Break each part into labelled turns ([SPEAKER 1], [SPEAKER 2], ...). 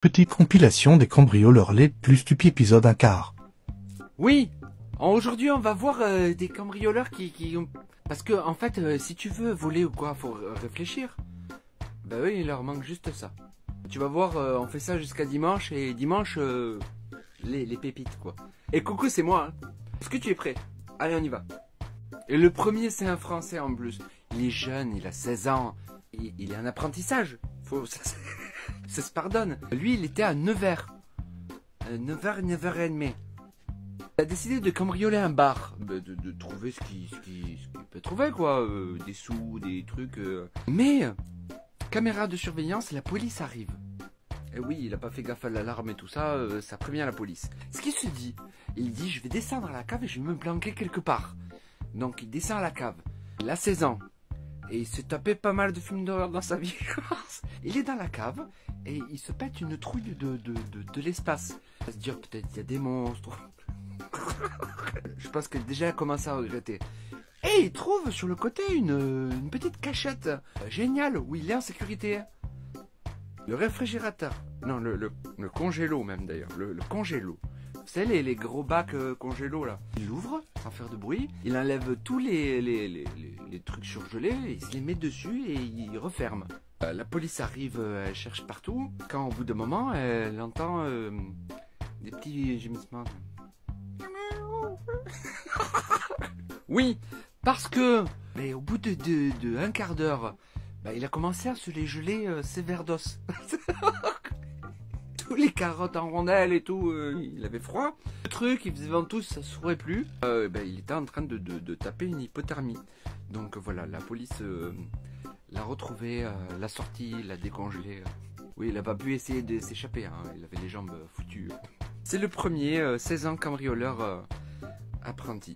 [SPEAKER 1] Petite compilation des cambrioleurs les plus stupides épisode 1/4.
[SPEAKER 2] Oui, aujourd'hui on va voir des cambrioleurs qui ont... Parce que en fait, si tu veux voler ou quoi, faut réfléchir. Bah oui, il leur manque juste ça. Tu vas voir, on fait ça jusqu'à dimanche, et dimanche, les pépites quoi. Et coucou, c'est moi, hein. Est-ce que tu es prêt? Allez, on y va. Et le premier, c'est un Français en plus. Il est jeune, il a 16 ans. Il est en apprentissage. Ça se pardonne. Lui, il était à Nevers. 9h, 9h30. Il a décidé de cambrioler un bar. De trouver ce qu'il peut trouver, quoi. Des sous, des trucs. Mais, caméra de surveillance, la police arrive. Et oui, il a pas fait gaffe à l'alarme et tout ça, ça prévient la police. Ce qu'il se dit, il dit, je vais descendre à la cave et je vais me planquer quelque part. Donc, il descend à la cave. Il a 16 ans. Et il s'est tapé pas mal de films d'horreur dans sa vie. Il est dans la cave et il se pète une trouille de l'espace. Il va se dire peut-être il y a des monstres. Je pense que déjà il commence à regretter. Et il trouve sur le côté une petite cachette géniale où il est en sécurité. Le réfrigérateur. Non, le congélo même d'ailleurs. Le congélo. Vous savez, les gros bacs congélo là. Il l'ouvre sans faire de bruit. Il enlève tous les trucs surgelés. Il se les met dessus et il referme. La police arrive, elle cherche partout. Quand au bout d'un moment, elle entend des petits gémissements. Oui, parce que au bout de un quart d'heure, il a commencé à se les geler sévère d'os. Tous les carottes en rondelles et tout, il avait froid. Le truc, il faisait ventouse, ça sourait plus. Il était en train de taper une hypothermie. Donc voilà, la police l'a retrouvé, l'a sorti, l'a décongelé. Oui, il n'a pas pu essayer de s'échapper, hein. Il avait les jambes foutues. C'est le premier, 16 ans, cambrioleur apprenti.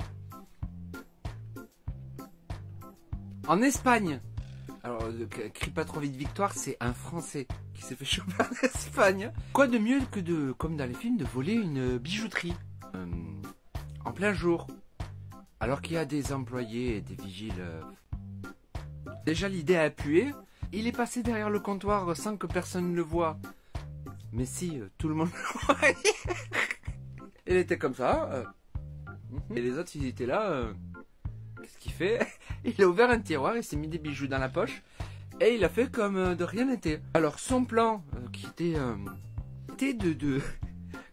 [SPEAKER 2] En Espagne, alors, crie pas trop vite victoire, c'est un Français qui s'est fait choper en Espagne. Quoi de mieux que comme dans les films, de voler une bijouterie en plein jour, alors qu'il y a des employés et des vigiles. Déjà l'idée a pué. Il est passé derrière le comptoir sans que personne ne le voie. Mais si, tout le monde le voyait. Il était comme ça. Et les autres, ils étaient là. Qu'est-ce qu'il fait? Il a ouvert un tiroir, il s'est mis des bijoux dans la poche. Et il a fait comme de rien n'était. Alors son plan, qui était de...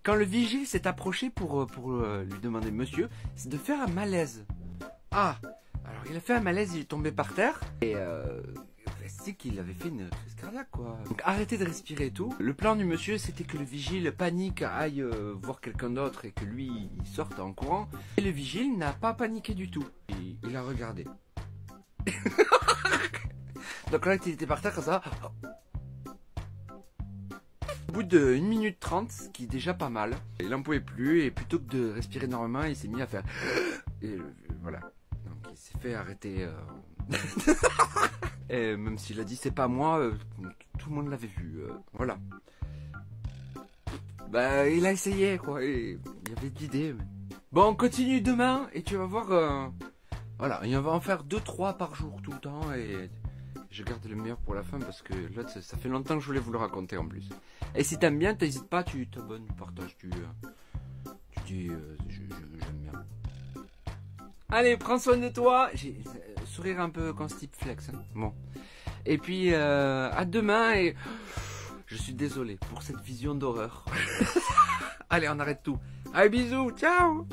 [SPEAKER 2] Quand le vigile s'est approché pour lui demander monsieur, c'est de faire un malaise. Ah, alors il a fait un malaise, il est tombé par terre. Et c'est qu'il avait fait une crise cardiaque, quoi. Donc arrêtez de respirer et tout. Le plan du monsieur, c'était que le vigile panique, aille voir quelqu'un d'autre et que lui, il sorte en courant. Et le vigile n'a pas paniqué du tout. Il a regardé. Donc là, il était par terre comme ça. Au bout de 1 minute 30, ce qui est déjà pas mal, il en pouvait plus et plutôt que de respirer normalement, il s'est mis à faire... Et voilà. Donc il s'est fait arrêter. Et même s'il a dit c'est pas moi, tout le monde l'avait vu. Voilà. Il a essayé quoi. Et il y avait de l'idée. Mais... Bon, on continue demain et tu vas voir... Voilà, et on va en faire 2-3 par jour tout le temps et je garde le meilleur pour la fin parce que là ça fait longtemps que je voulais vous le raconter en plus. Et si t'aimes bien, t'hésites pas, tu t'abonnes, tu partages, tu dis j'aime bien. Allez, prends soin de toi. J'ai sourire un peu quand Steve flex. Hein. Bon. Et puis à demain et je suis désolé pour cette vision d'horreur. Allez, on arrête tout. Allez, bisous, ciao.